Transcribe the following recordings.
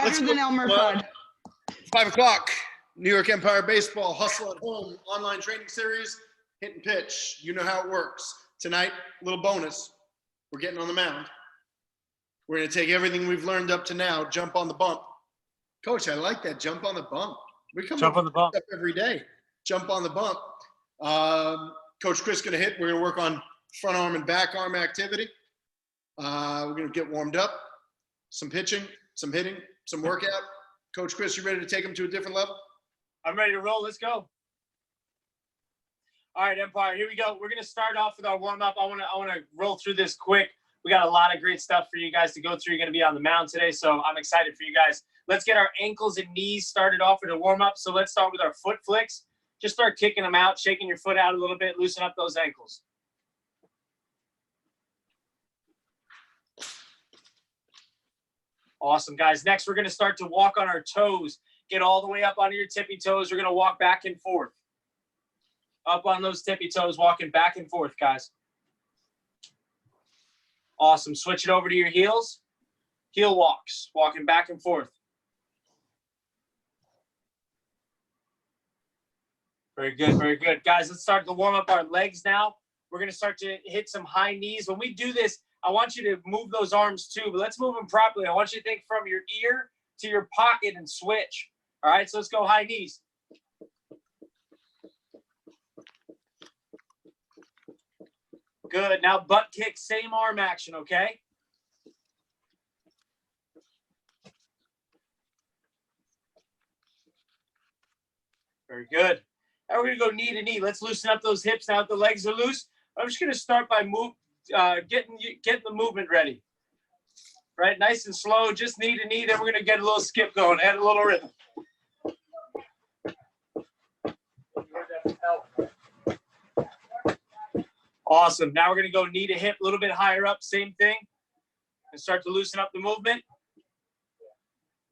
Better than Elmer Fudd. 5 o'clock, New York Empire Baseball, Hustle at Home, online training series, hit and pitch. You know how it works. Tonight, little bonus, we're getting on the mound. We're going to take everything we've learned up to now, jump on the bump. Coach, I like that, jump on the bump. We come jump on the bump every day. Jump on the bump. Coach Chris is going to hit. We're going to work on front arm and back arm activity. We're going to get warmed up. Some pitching, some hitting, some workout. Coach Chris, you ready to take them to a different level? I'm ready to roll. Let's go. All right, Empire, here we go. We're going to start off with our warm-up. I want to roll through this quick. We got a lot of great stuff for you guys to go through. You're going to be on the mound today, so I'm excited for you guys. Let's get our ankles and knees started off with a warm-up. So let's start with our foot flicks. Just start kicking them out, shaking your foot out a little bit, loosen up those ankles. Awesome, guys. Next, we're going to start to walk on our toes. Get all the way up onto your tippy toes. We're going to walk back and forth. Up on those tippy toes, walking back and forth, guys. Awesome. Switch it over to your heels. Heel walks, walking back and forth. Very good, very good. Guys, let's start to warm up our legs now. We're going to start to hit some high knees. When we do this, I want you to move those arms too, but let's move them properly. I want you to think from your ear to your pocket and switch. All right, so let's go high knees. Good. Now butt kick, same arm action, okay? Very good. Now we're going to go knee to knee. Let's loosen up those hips now that the legs are loose. I'm just going to start by getting the movement ready. Right, nice and slow, just knee to knee. Then we're going to get a little skip going, add a little rhythm. Awesome. Now we're going to go knee to hip, a little bit higher up, same thing. And start to loosen up the movement.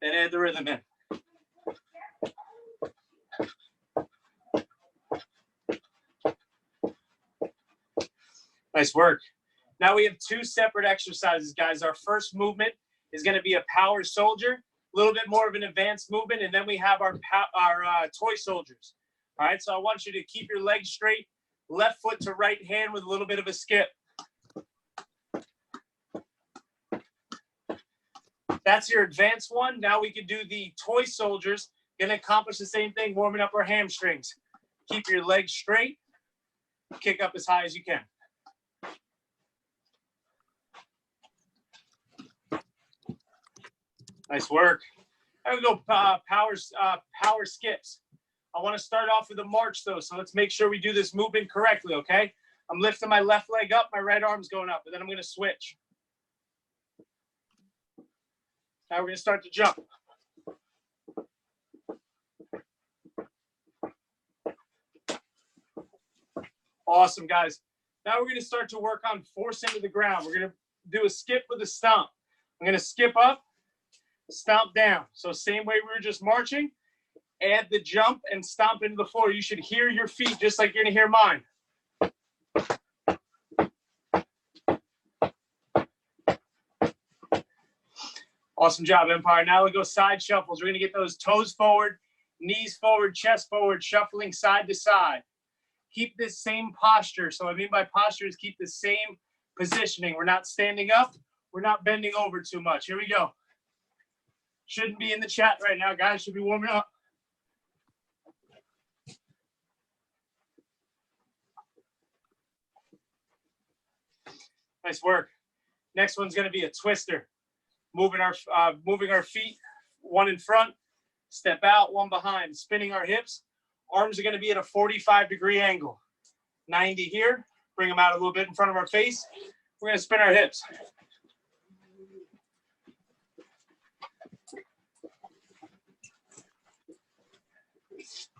Then add the rhythm in. Nice work. Now we have 2 separate exercises, guys. Our first movement is going to be a power soldier, a little bit more of an advanced movement, and then we have our toy soldiers. All right, so I want you to keep your legs straight, left foot to right hand with a little bit of a skip. That's your advanced one. Now we can do the toy soldiers. Going to accomplish the same thing, warming up our hamstrings. Keep your legs straight. Kick up as high as you can. Nice work. There we go. Power skips. I want to start off with a march though, so let's make sure we do this movement correctly, okay? I'm lifting my left leg up, my right arm's going up, and then I'm going to switch. Now we're going to start to jump. Awesome, guys. Now we're going to start to work on force into the ground. We're going to do a skip with a stomp. I'm going to skip up, stomp down. So same way we were just marching, add the jump and stomp into the floor. You should hear your feet just like you're going to hear mine. Awesome job, Empire. Now we go side shuffles. We're going to get those toes forward, knees forward, chest forward, shuffling side to side. Keep this same posture. So what I mean by posture is keep the same positioning. We're not standing up. We're not bending over too much. Here we go. Shouldn't be in the chat right now, guys. Should be warming up. Nice work. Next one's going to be a twister. Moving our feet, one in front, step out, one behind, spinning our hips. Arms are going to be at a 45-degree angle. 90 here. Bring them out a little bit in front of our face. We're going to spin our hips.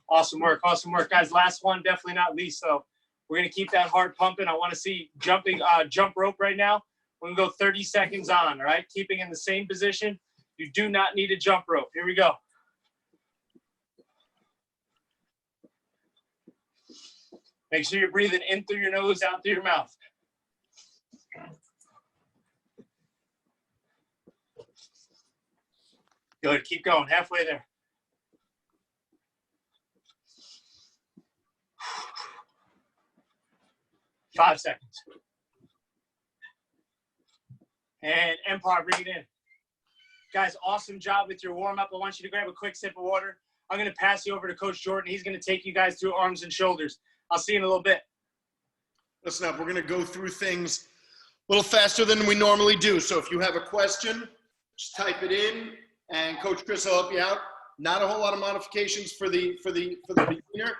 Awesome work, guys. Last one, definitely not least, though. We're going to keep that heart pumping. I want to see jump rope right now. We're going to go 30 seconds on, all right? Keeping in the same position. You do not need a jump rope. Here we go. Make sure you're breathing in through your nose, out through your mouth. Good. Keep going. Halfway there. Five seconds. And Empire, bring it in. Guys, awesome job with your warm-up. I want you to grab a quick sip of water. I'm going to pass you over to Coach Jordan. He's going to take you guys through arms and shoulders. I'll see you in a little bit. Listen up, we're going to go through things a little faster than we normally do. So if you have a question, just type it in, and Coach Chris will help you out. Not a whole lot of modifications for the beginner.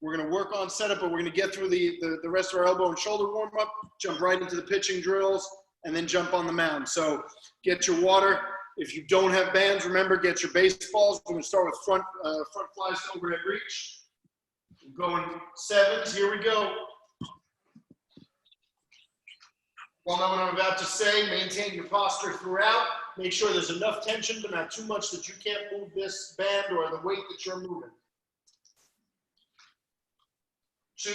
We're going to work on setup, but we're going to get through the rest of our elbow and shoulder warm-up, jump right into the pitching drills, and then jump on the mound. So get your water. If you don't have bands, remember, get your baseballs. We're going to start with front flies to overhead reach. We're going sevens. Here we go. Well, know what I'm about to say. Maintain your posture throughout. Make sure there's enough tension, but not too much that you can't move this band or the weight that you're moving. 2,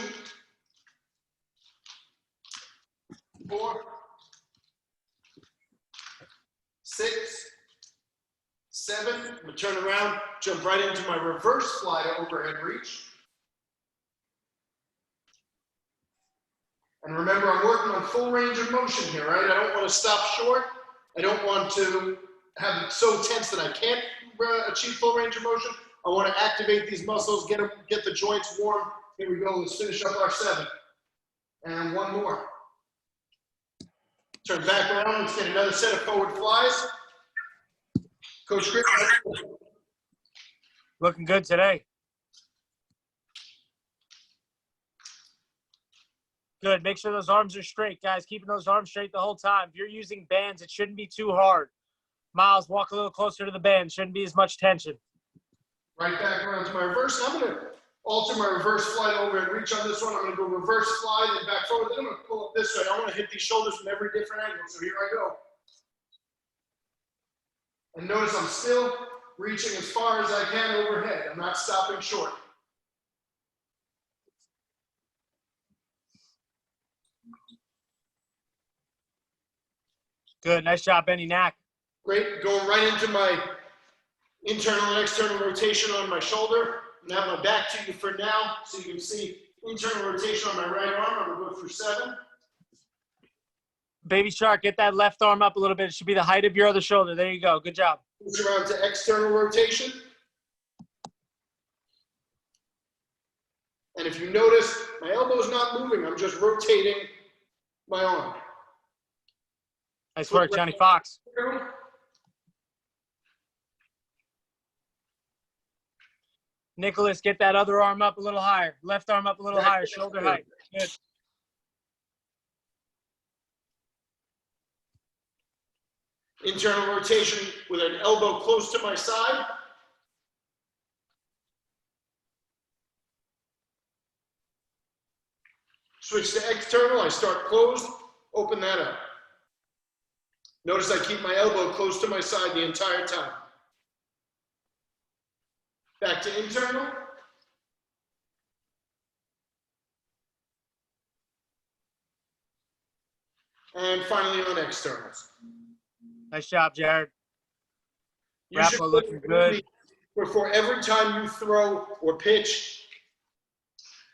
4, 6, 7. I'm going to turn around, jump right into my reverse fly to overhead reach. And remember, I'm working on full range of motion here, right? I don't want to stop short. I don't want to have it so tense that I can't achieve full range of motion. I want to activate these muscles, get the joints warm. Here we go. Let's finish up our 7. And one more. Turn back around. Let's get another set of forward flies. Coach Chris. Looking good today. Good. Make sure those arms are straight, guys. Keeping those arms straight the whole time. If you're using bands, it shouldn't be too hard. Miles, walk a little closer to the band. Shouldn't be as much tension. Right back around to my reverse. I'm going to alter my reverse fly over and reach on this one. I'm going to go reverse fly, then back forward. Then I'm going to pull up this way. I want to hit these shoulders from every different angle. So here I go. And notice I'm still reaching as far as I can overhead. I'm not stopping short. Good. Nice job, Benny Knack. Great. Going right into my internal and external rotation on my shoulder. I'm going to have my back to you for now so you can see internal rotation on my right arm. I'm going to go through 7. Baby Shark, get that left arm up a little bit. It should be the height of your other shoulder. There you go. Good job. Move around to external rotation. And if you notice, my elbow's not moving. I'm just rotating my arm. Nice work, Johnny Fox. Nicholas, get that other arm up a little higher. Left arm up a little higher, shoulder height. Good. Internal rotation with an elbow close to my side. Switch to external, I start closed, open that up. Notice I keep my elbow close to my side the entire time. Back to internal. And finally on externals. Nice job, Jared. You should Grapple looking good. Before every time you throw or pitch,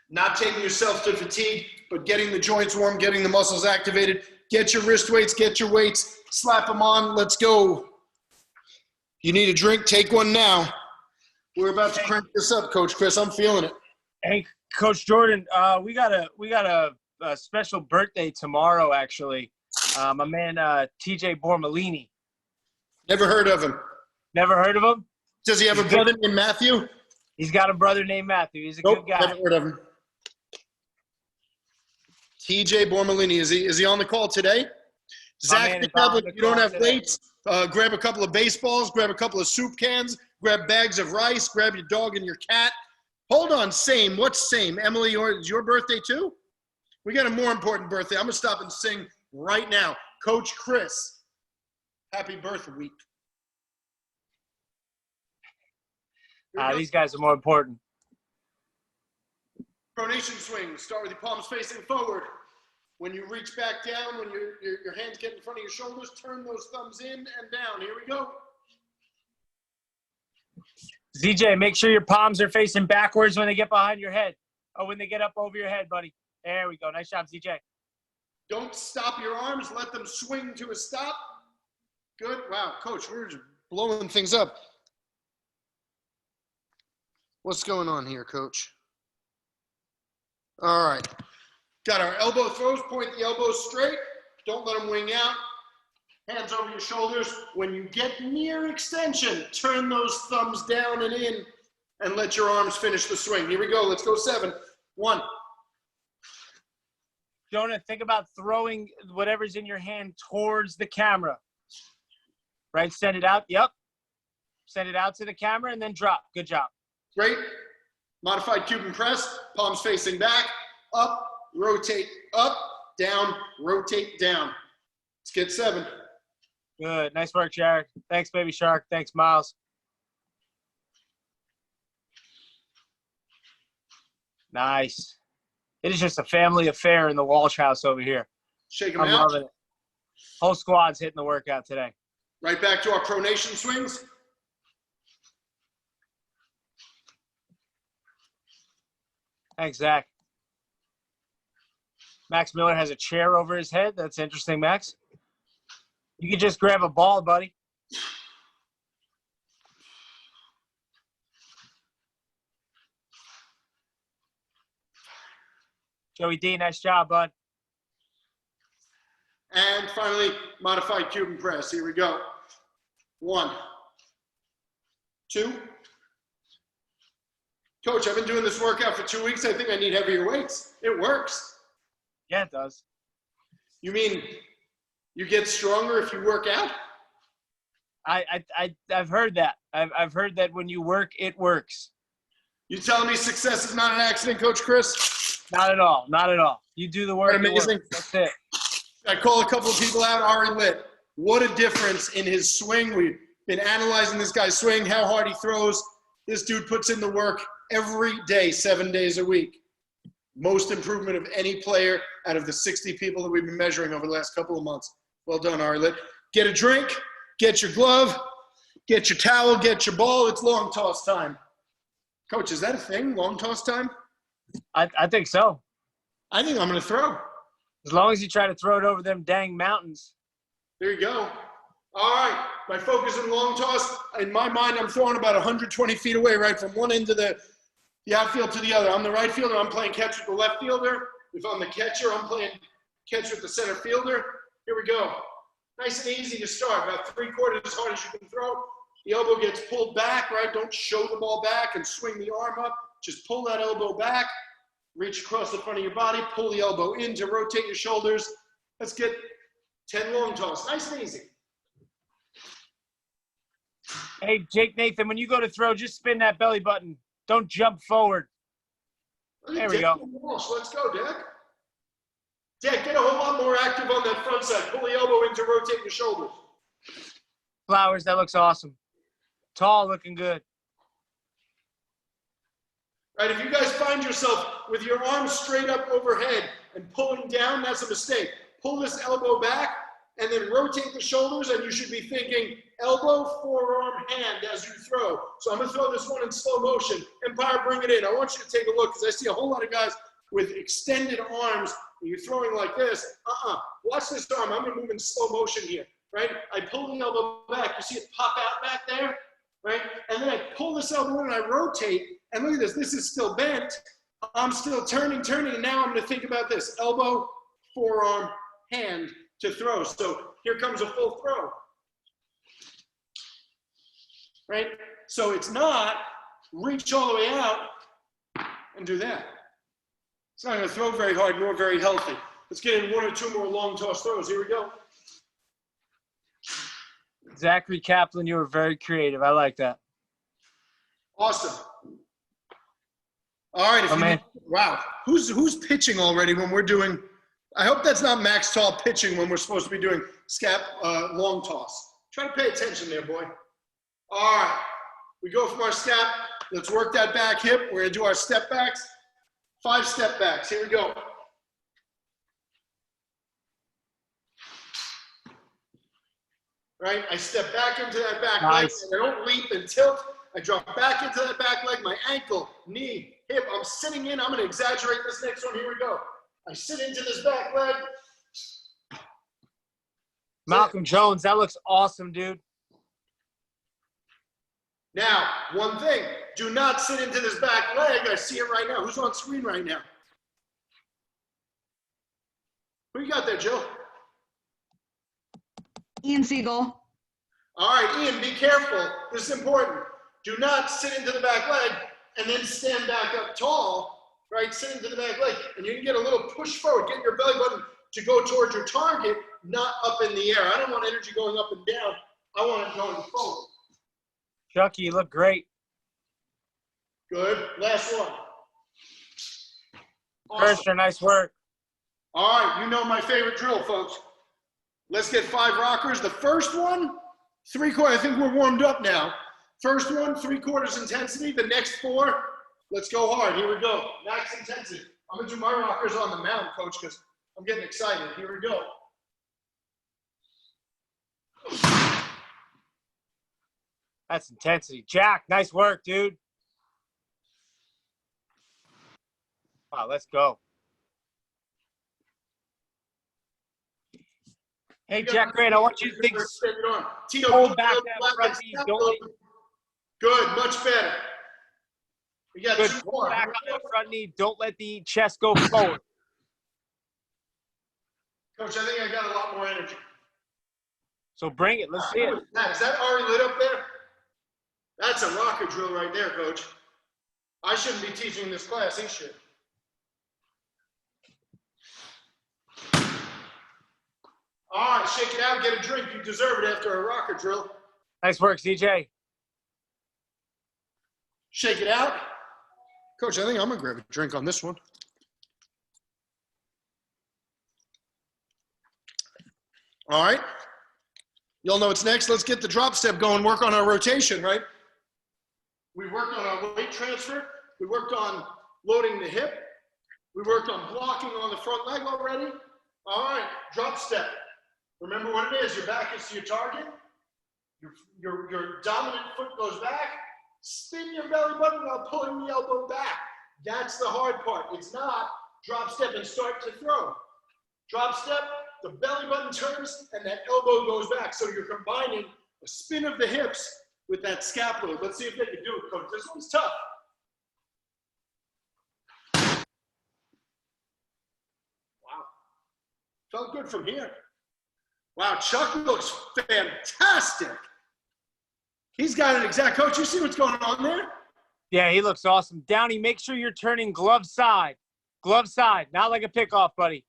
not taking yourself to fatigue, but getting the joints warm, getting the muscles activated. Get your wrist weights, get your weights, slap them on, let's go. You need a drink, take one now. We're about to crank this up, Coach Chris. I'm feeling it. Hey, Coach Jordan, we got a special birthday tomorrow, actually. My man, TJ Bormalini. Never heard of him. Never heard of him? Does he have a brother named Matthew? He's got a brother named Matthew. He's a good guy. Never heard of him. TJ Bormalini, is he on the call today? Zach, if you don't have weights, grab a couple of baseballs, grab a couple of soup cans, grab bags of rice, grab your dog and your cat. Hold on, same. What's same? Emily, is your birthday too? We got a more important birthday. I'm going to stop and sing right now. Coach Chris, happy birthday week. These guys are more important. Pronation swing. Start with your palms facing forward. When you reach back down, when your hands get in front of your shoulders, turn those thumbs in and down. Here we go. ZJ, make sure your palms are facing backwards when they get behind your head. Oh, when they get up over your head, buddy. There we go. Nice job, ZJ. Don't stop your arms. Let them swing to a stop. Good. Wow, Coach, we're just blowing things up. What's going on here, Coach? All right. Got our elbow throws. Point the elbows straight. Don't let them wing out. Hands over your shoulders. When you get near extension, turn those thumbs down and in and let your arms finish the swing. Here we go. Let's go 7. 1. Jonah, think about throwing whatever's in your hand towards the camera. Right? Send it out. Yep. Send it out to the camera and then drop. Good job. Great. Modified Cuban press. Palms facing back. Up. Rotate. Up. Down. Rotate. Down. Let's get 7. Good. Nice work, Jared. Thanks, Baby Shark. Thanks, Miles. Nice. It is just a family affair in the Walsh house over here. Shake them I'm out. loving it. Whole squad's hitting the workout today. Right back to our pronation swings. Thanks, Zach. Max Miller has a chair over his head. That's interesting, Max. You can just grab a ball, buddy. Joey D, nice job, bud. And finally, modified Cuban press. Here we go. 1, 2. Coach, I've been doing this workout for 2 weeks. I think I need heavier weights. It works. Yeah, it does. You mean you get stronger if you work out? I've heard that. I've heard that when you work, it works. You telling me success is not an accident, Coach Chris? Not at all. Not at all. You do the work. Amazing. That's it. I call a couple of people out. Ari Lit. What a difference in his swing. We've been analyzing this guy's swing, how hard he throws. This dude puts in the work every day, 7 days a week. Most improvement of any player out of the 60 people that we've been measuring over the last couple of months. Well done, Ari Lit. Get a drink, get your glove, get your towel, get your ball. It's long toss time. Coach, is that a thing, long toss time? I think so. I think I'm going to throw. As long as you try to throw it over them dang mountains. There you go. All right. My focus in long toss, in my mind, I'm throwing about 120 feet away, right from one end of the outfield to the other. I'm the right fielder. I'm playing catch with the left fielder. If I'm the catcher, I'm playing catch with the center fielder. Here we go. Nice and easy to start. About 3/4 as hard as you can throw. The elbow gets pulled back, right? Don't show the ball back and swing the arm up. Just pull that elbow back. Reach across the front of your body. Pull the elbow in to rotate your shoulders. Let's get 10 long toss. Nice and easy. Hey, Jake Nathan, when you go to throw, just spin that belly button. Don't jump forward. There we go. Let's go, Dak. Dak, get a whole lot more active on that front side. Pull the elbow in to rotate your shoulders. Flowers, that looks awesome. Tahl, looking good. Right, if you guys find yourself with your arms straight up overhead and pulling down, that's a mistake. Pull this elbow back and then rotate the shoulders, and you should be thinking elbow, forearm, hand as you throw. So I'm going to throw this one in slow motion. Empire, bring it in. I want you to take a look because I see a whole lot of guys with extended arms. And you're throwing like this. Watch this arm. I'm going to move in slow motion here, right? I pull the elbow back. You see it pop out back there, right? And then I pull this elbow in and I rotate. And look at this. This is still bent. I'm still turning. And now I'm going to think about this. Elbow, forearm, hand to throw. So here comes a full throw. Right? So it's not reach all the way out and do that. It's not going to throw very hard nor very healthy. Let's get in 1 or 2 more long toss throws. Here we go. Zachary Kaplan, you were very creative. I like that. Awesome. All right. Wow. Who's pitching already when we're doing – I hope that's not Max Tahl pitching when we're supposed to be doing long toss. Try to pay attention there, boy. All right. We go from our step. Let's work that back hip. We're going to do our step backs. 5 step backs. Here we go. Right? I step back into that back leg. Nice. And I don't leap and tilt. I drop back into that back leg, my ankle, knee, hip. I'm sitting in. I'm going to exaggerate this next one. Here we go. I sit into this back leg. Malcolm Jones, that looks awesome, dude. Now, one thing, do not sit into this back leg. I see it right now. Who's on screen right now? Who you got there, Jill? Ian Siegel. All right, Ian, be careful. This is important. Do not sit into the back leg and then stand back up tall, right? Sit into the back leg, and you can get a little push forward. Get your belly button to go towards your target, not up in the air. I don't want energy going up and down. I want it going forward. Chucky, you look great. Good. Last one. Awesome. Kirshner, nice work. All right, you know my favorite drill, folks. Let's get 5 rockers. The first one, 3/4. I think we're warmed up now. First one, 3/4 intensity. The next 4, let's go hard. Here we go. Max intensity. I'm going to do my rockers on the mound, coach, because I'm getting excited. Here we go. That's intensity. Jack, nice work, dude. Wow, let's go. Hey, Jack Grant, I want you to think. Tito, Hold back that front knee. Don't Good, much better. We got good. 2 Hold more. back on that front knee. Don't let the chest go forward. Coach, I think I got a lot more energy. So bring it. Let's see it. Is that already lit up there? That's a rocker drill right there, coach. I shouldn't be teaching this class. He should. All right, shake it out, get a drink. You deserve it after a rocker drill. Nice work, CJ. Shake it out. Coach, I think I'm going to grab a drink on this one. All right. Y'all know what's next. Let's get the drop step going, work on our rotation, right? We worked on our weight transfer. We worked on loading the hip. We worked on blocking on the front leg already. All right, drop step. Remember what it is. Your back is to your target. Your dominant foot goes back. Spin your belly button while pulling the elbow back. That's the hard part. It's not drop step and start to throw. Drop step, the belly button turns, and that elbow goes back. So you're combining a spin of the hips with that scapula. Let's see if they can do it, coach. This one's tough. Wow. Felt good from here. Wow, Chuck looks fantastic. He's got it exact. Coach, you see what's going on there? Yeah, he looks awesome. Downey, make sure you're turning glove side. Glove side, not like a pickoff, buddy.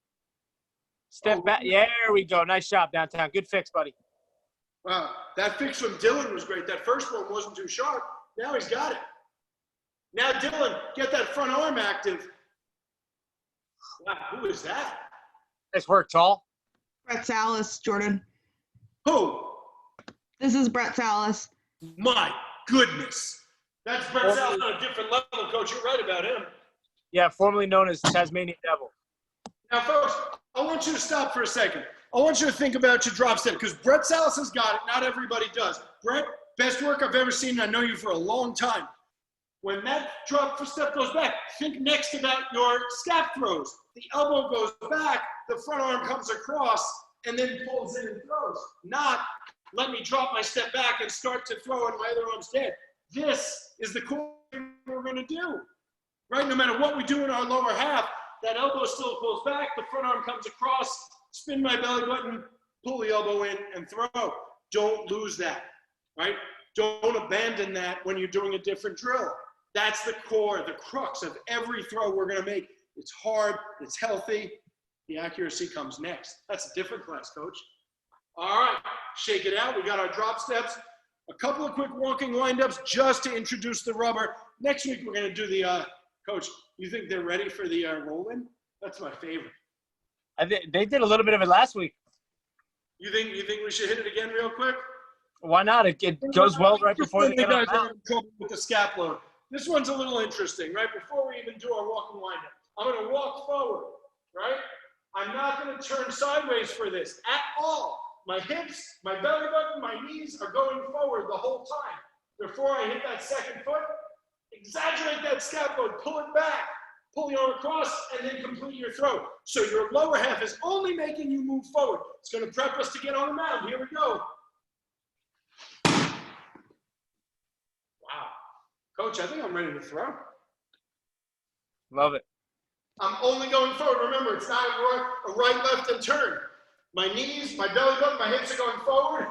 Step back. Yeah, there we go. Nice job downtown. Good fix, buddy. Wow, that fix from Dylan was great. That first one wasn't too sharp. Now he's got it. Now, Dylan, get that front arm active. Wow, who is that? Nice work, Tahl. Brett Salas, Jordan. Who? This is Brett Salas. My goodness. That's Brett Salas on a different level, coach. You're right about him. Yeah, formerly known as Tasmanian Devil. Now, folks, I want you to stop for a second. I want you to think about your drop step because Brett Salas has got it. Not everybody does. Brett, best work I've ever seen. I know you for a long time. When that drop step goes back, think next about your scap throws. The elbow goes back, the front arm comes across, and then pulls in and throws. Not let me drop my step back and start to throw and my other arm's dead. This is the core thing we're going to do. Right? No matter what we do in our lower half, that elbow still pulls back, the front arm comes across, spin my belly button, pull the elbow in, and throw. Don't lose that, right? Don't abandon that when you're doing a different drill. That's the core, the crux of every throw we're going to make. It's hard, it's healthy. The accuracy comes next. That's a different class, coach. All right, shake it out. We got our drop steps. A couple of quick walking windups just to introduce the rubber. Next week, we're going to do the, coach, you think they're ready for the roll-in? That's my favorite. They did a little bit of it last week. You think we should hit it again real quick? Why not? It goes well right before they get on the guys are mound. in trouble with the scap load. This one's a little interesting, right? Before we even do our walking windup, I'm going to walk forward, right? I'm not going to turn sideways for this at all. My hips, my belly button, my knees are going forward the whole time. Before I hit that second foot, exaggerate that scapula, pull it back, pull the arm across, and then complete your throw. So your lower half is only making you move forward. It's going to prep us to get on the mound. Here we go. Wow. Coach, I think I'm ready to throw. Love it. I'm only going forward. Remember, it's not a right, left, and turn. My knees, my belly button, my hips are going forward.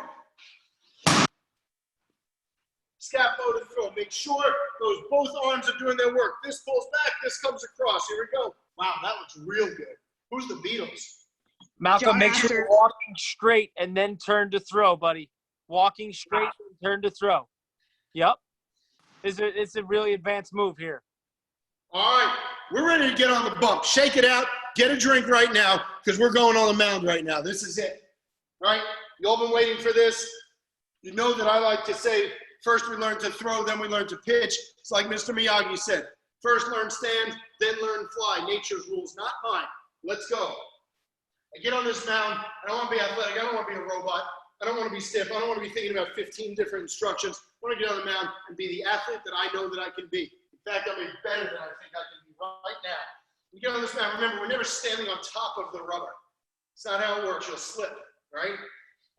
Scapula to throw. Make sure those both arms are doing their work. This pulls back, this comes across. Here we go. Wow, that looks real good. Who's the Beatles? Malcolm, John make sure Astor. you're walking straight and then turn to throw, buddy. Walking straight and turn to throw. Yep. It's a really advanced move here. All right, we're ready to get on the bump. Shake it out. Get a drink right now because we're going on the mound right now. This is it. All right, you all been waiting for this. You know that I like to say, first we learn to throw, then we learn to pitch. It's like Mr. Miyagi said. First learn stand, then learn fly. Nature's rules, not mine. Let's go. I get on this mound. I don't want to be athletic. I don't want to be a robot. I don't want to be stiff. I don't want to be thinking about 15 different instructions. I want to get on the mound and be the athlete that I know that I can be. In fact, I'll be better than I think I can be right now. You get on this mound, remember, we're never standing on top of the rubber. It's not how it works. You'll slip, right?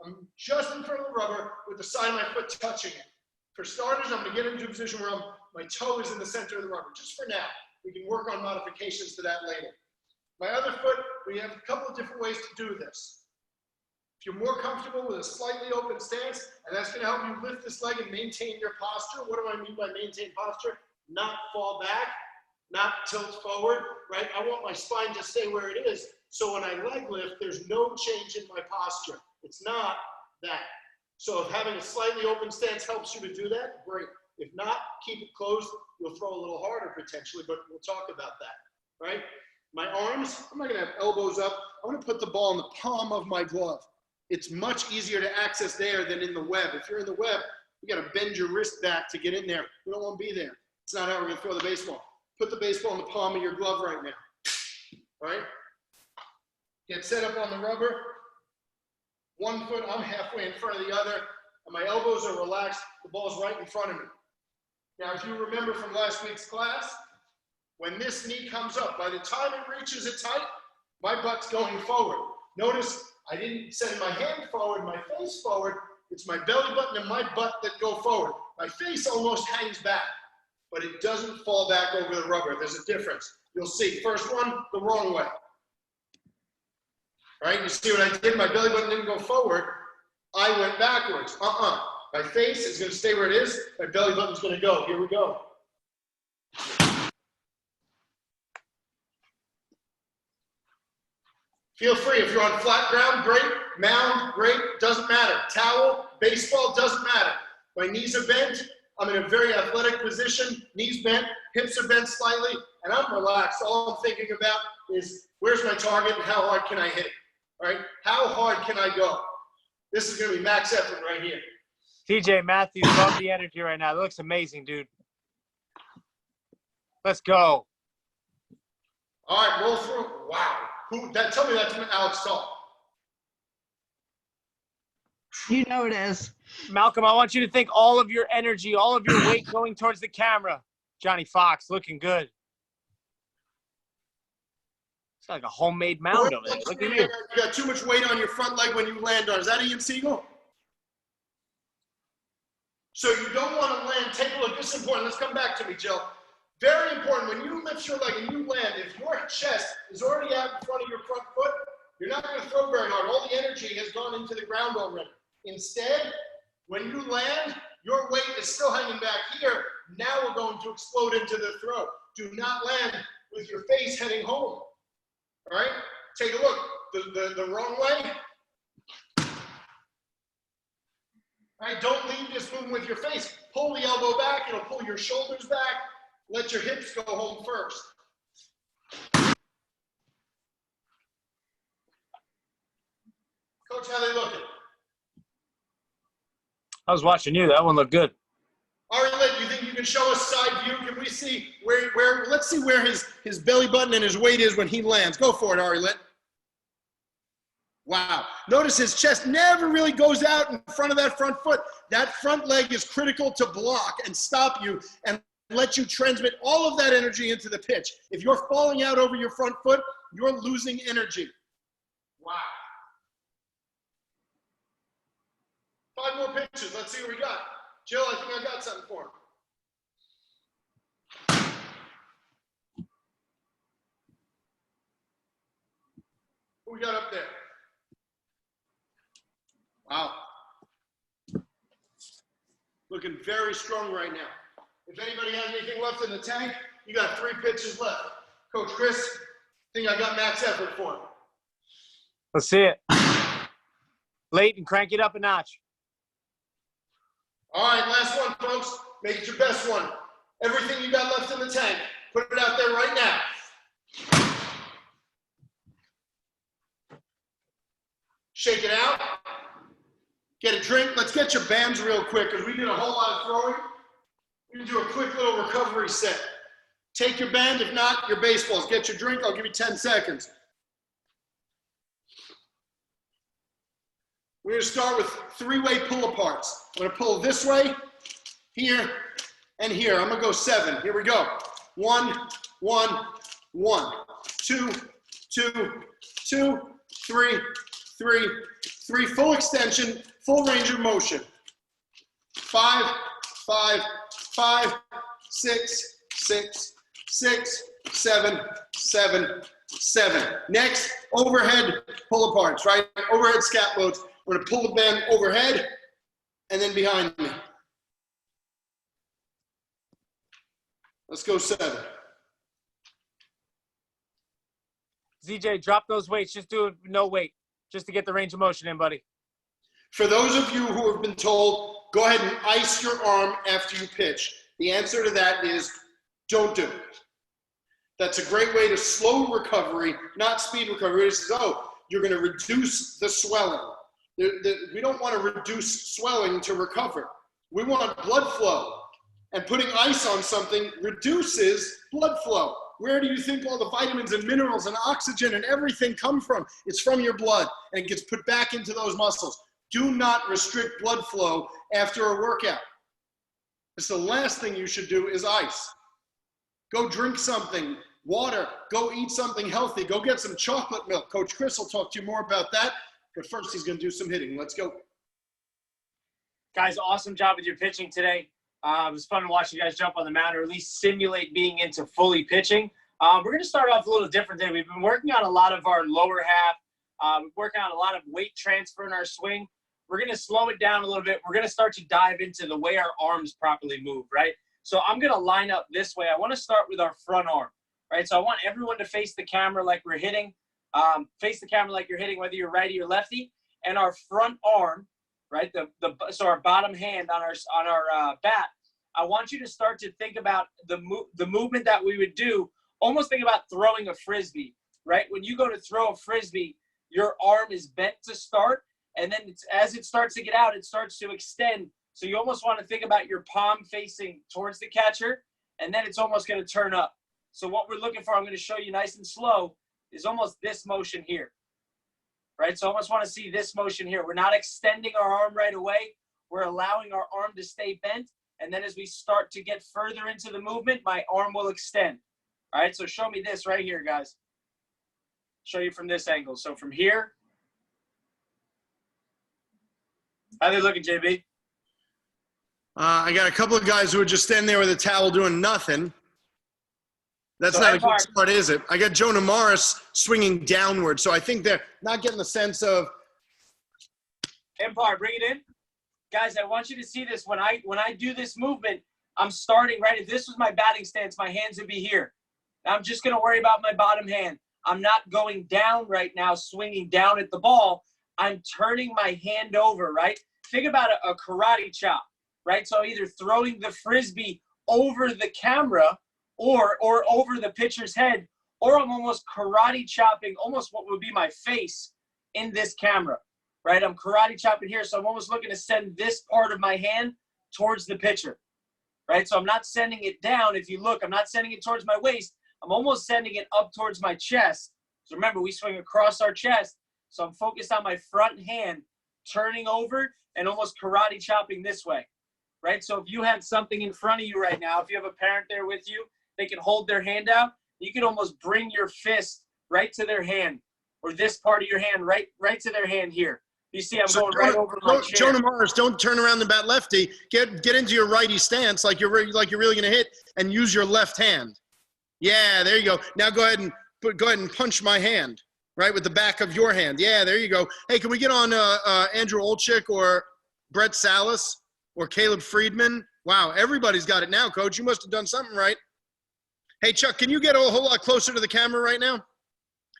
I'm just in front of the rubber with the side of my foot touching it. For starters, I'm going to get into a position where my toe is in the center of the rubber, just for now. We can work on modifications to that later. My other foot, we have a couple of different ways to do this. If you're more comfortable with a slightly open stance, and that's going to help you lift this leg and maintain your posture. What do I mean by maintain posture? Not fall back, not tilt forward, right? I want my spine to stay where it is. So when I leg lift, there's no change in my posture. It's not that. So if having a slightly open stance helps you to do that, great. If not, keep it closed. You'll throw a little harder potentially, but we'll talk about that, right? My arms, I'm not going to have elbows up. I'm going to put the ball in the palm of my glove. It's much easier to access there than in the web. If you're in the web, you got to bend your wrist back to get in there. We don't want to be there. It's not how we're going to throw the baseball. Put the baseball in the palm of your glove right now, right? Get set up on the rubber. One foot, I'm halfway in front of the other, and my elbows are relaxed. The ball's right in front of me. Now, if you remember from last week's class, when this knee comes up, by the time it reaches its height, my butt's going forward. Notice I didn't send my hand forward, my face forward. It's my belly button and my butt that go forward. My face almost hangs back, but it doesn't fall back over the rubber. There's a difference. You'll see. First one, the wrong way. All right, you see what I did? My belly button didn't go forward. I went backwards. My face is going to stay where it is. My belly button's going to go. Here we go. Feel free. If you're on flat ground, great. Mound, great. Doesn't matter. Towel, baseball, doesn't matter. My knees are bent. I'm in a very athletic position. Knees bent, hips are bent slightly, and I'm relaxed. All I'm thinking about is where's my target and how hard can I hit it? All right? How hard can I go? This is going to be max effort right here. TJ Matthews, love the energy right now. That looks amazing, dude. Let's go. All right, roll through. Wow. Tell me that's Alex Tahl. You know it is. Malcolm, I want you to think all of your energy, all of your weight going towards the camera. Johnny Fox, looking good. It's like a homemade mound over there. Look at you. You got too much weight on your front leg when you land on. Is that Ian Siegel? So you don't want to land. Take a look. This is important. Let's come back to me, Jill. Very important. When you lift your leg and you land, if your chest is already out in front of your front foot, you're not going to throw very hard. All the energy has gone into the ground already. Instead, when you land, your weight is still hanging back here. Now we're going to explode into the throw. Do not land with your face heading home. All right? Take a look. The wrong way. All right? Don't leave this movement with your face. Pull the elbow back. It'll pull your shoulders back. Let your hips go home first. Coach, how they looking? I was watching you. That one looked good. Arilet, you think you can show us side view? Can we see where let's see where his belly button and his weight is when he lands. Go for it, Arilet. Wow. Notice his chest never really goes out in front of that front foot. That front leg is critical to block and stop you and let you transmit all of that energy into the pitch. If you're falling out over your front foot, you're losing energy. Wow. 5 more pitches. Let's see what we got. Jill, I think I got something for him. Who we got up there? Wow. Looking very strong right now. If anybody has anything left in the tank, you got 3 pitches left. Coach Chris, I think I got max effort for him. Let's see it. Late and crank it up a notch. All right, last one, folks. Make it your best one. Everything you got left in the tank, put it out there right now. Shake it out. Get a drink. Let's get your bands real quick because we did a whole lot of throwing. We're going to do a quick little recovery set. Take your band. If not, your baseballs. Get your drink. I'll give you 10 seconds. We're going to start with 3-way pull-aparts. I'm going to pull this way, here, and here. I'm going to go 7. Here we go. 1, 1, 1. 2, 2, 2, 3, 3, 3. Full extension, full range of motion. 5, 5, 5, 6, 6, 6, 7, 7, 7. Next, overhead pull-aparts, right? Overhead scat loads. We're going to pull the band overhead and then behind me. Let's go 7. ZJ, drop those weights. Just do it with no weight, just to get the range of motion in, buddy. For those of you who have been told, go ahead and ice your arm after you pitch, the answer to that is don't do it. That's a great way to slow recovery, not speed recovery. It's, you're going to reduce the swelling. We don't want to reduce swelling to recover. We want blood flow. And putting ice on something reduces blood flow. Where do you think all the vitamins and minerals and oxygen and everything come from? It's from your blood, and it gets put back into those muscles. Do not restrict blood flow after a workout. It's the last thing you should do is ice. Go drink something, water, go eat something healthy, go get some chocolate milk. Coach Chris will talk to you more about that. But first, he's going to do some hitting. Let's go. Guys, awesome job with your pitching today. It was fun to watch you guys jump on the mound or at least simulate being into fully pitching. We're going to start off a little different today. We've been working on a lot of our lower half. We're working on a lot of weight transfer in our swing. We're going to slow it down a little bit. We're going to start to dive into the way our arms properly move, right? So I'm going to line up this way. I want to start with our front arm, right? So I want everyone to face the camera like we're hitting. Face the camera like you're hitting, whether you're righty or lefty, and our front arm, right? So our bottom hand on our bat. I want you to start to think about the movement that we would do. Almost think about throwing a frisbee, right? When you go to throw a frisbee, your arm is bent to start, and then as it starts to get out, it starts to extend. So you almost want to think about your palm facing towards the catcher, and then it's almost going to turn up. So what we're looking for, I'm going to show you nice and slow, is almost this motion here, right? So I almost want to see this motion here. We're not extending our arm right away. We're allowing our arm to stay bent. And then as we start to get further into the movement, my arm will extend. All right, so show me this right here, guys. Show you from this angle. So from here. How they looking, JB? I got a couple of guys who are just standing there with a towel doing nothing. That's So not a good start, is it? I got Jonah Morris swinging downward, so I think they're not getting the sense of. Empire, bring it in. Guys, I want you to see this. When I do this movement, I'm starting, right? If this was my batting stance, my hands would be here. I'm just going to worry about my bottom hand. I'm not going down right now, swinging down at the ball. I'm turning my hand over, right? Think about a karate chop, right? So either throwing the frisbee over the camera or over the pitcher's head, or I'm almost karate chopping almost what would be my face in this camera, right? I'm karate chopping here, so I'm almost looking to send this part of my hand towards the pitcher, right? So I'm not sending it down. If you look, I'm not sending it towards my waist. I'm almost sending it up towards my chest. So remember, we swing across our chest. So I'm focused on my front hand turning over and almost karate chopping this way, right? So if you have something in front of you right now, if you have a parent there with you, they can hold their hand out. You can almost bring your fist right to their hand, or this part of your hand right to their hand here. You see, I'm going right over my chair. Jonah Morris, don't turn around the bat lefty. Get into your righty stance like you're really going to hit, and use your left hand. Yeah, there you go. Now go ahead and punch my hand, right, with the back of your hand. Yeah, there you go. Hey, can we get on Andrew Olczyk or Brett Salas or Caleb Friedman? Wow, everybody's got it now, Coach. You must have done something right. Hey, Chuck, can you get a whole lot closer to the camera right now?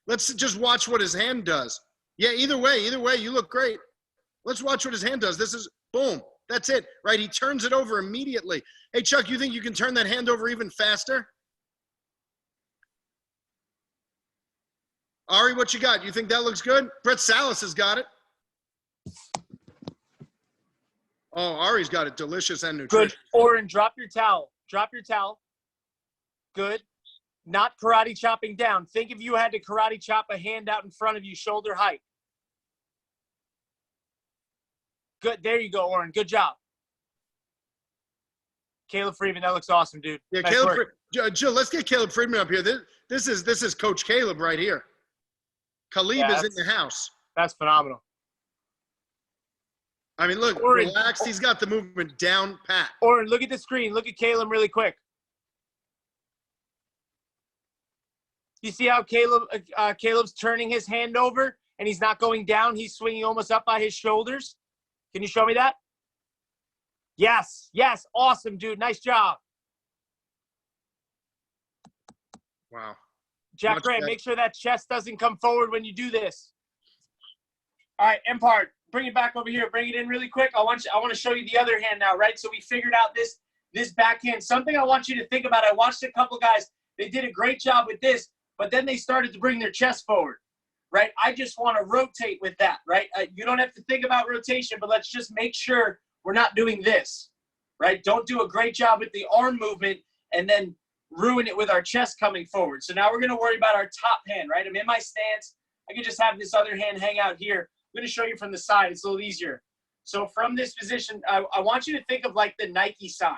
Let's just watch what his hand does. Yeah, either way, you look great. Let's watch what his hand does. This is, boom, that's it, right? He turns it over immediately. Hey, Chuck, you think you can turn that hand over even faster? Ari, what you got? You think that looks good? Brett Salas has got it. Oh, Ari's got it delicious and nutritious. Good. Oren, drop your towel. Drop your towel. Good. Not karate chopping down. Think if you had to karate chop a hand out in front of you, shoulder height. Good. There you go, Oren. Good job. Caleb Friedman, that looks awesome, dude. Yeah, nice Caleb. Jill, let's get Caleb Friedman up here. This is Coach Caleb right here. Khalib is in the house. That's phenomenal. I mean, look, Oren, relaxed. He's got the movement down pat. Oren, look at the screen. Look at Caleb really quick. You see how Caleb's turning his hand over and he's not going down. He's swinging almost up by his shoulders. Can you show me that? Yes. Yes. Awesome, dude. Nice job. Wow. Jack Graham, make sure that chest doesn't come forward when you do this. All right, Empire, bring it back over here. Bring it in really quick. I want to show you the other hand now, right? So we figured out this backhand. Something I want you to think about. I watched a couple guys. They did a great job with this, but then they started to bring their chest forward, right? I just want to rotate with that, right? You don't have to think about rotation, but let's just make sure we're not doing this, right? Don't do a great job with the arm movement and then ruin it with our chest coming forward. So now we're going to worry about our top hand, right? I'm in my stance. I can just have this other hand hang out here. I'm going to show you from the side. It's a little easier. So from this position, I want you to think of like the Nike sign,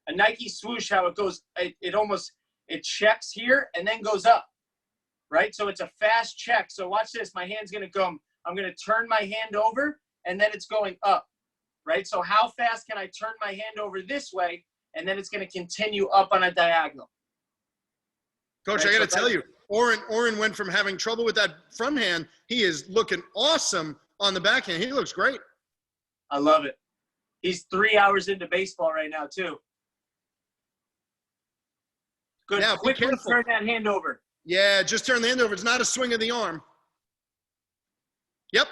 a Nike swoosh, how it goes, it checks here and then goes up, right? So it's a fast check. So watch this. My hand's going to go, I'm going to turn my hand over and then it's going up, right? So how fast can I turn my hand over this way? And then it's going to continue up on a diagonal. Coach, right? I got to tell you, Oren went from having trouble with that front hand. He is looking awesome on the backhand. He looks great. I love it. He's 3 hours into baseball right now, too. Good. Now, Quickly turn that hand over. Yeah, just turn the hand over. It's not a swing of the arm. Yep.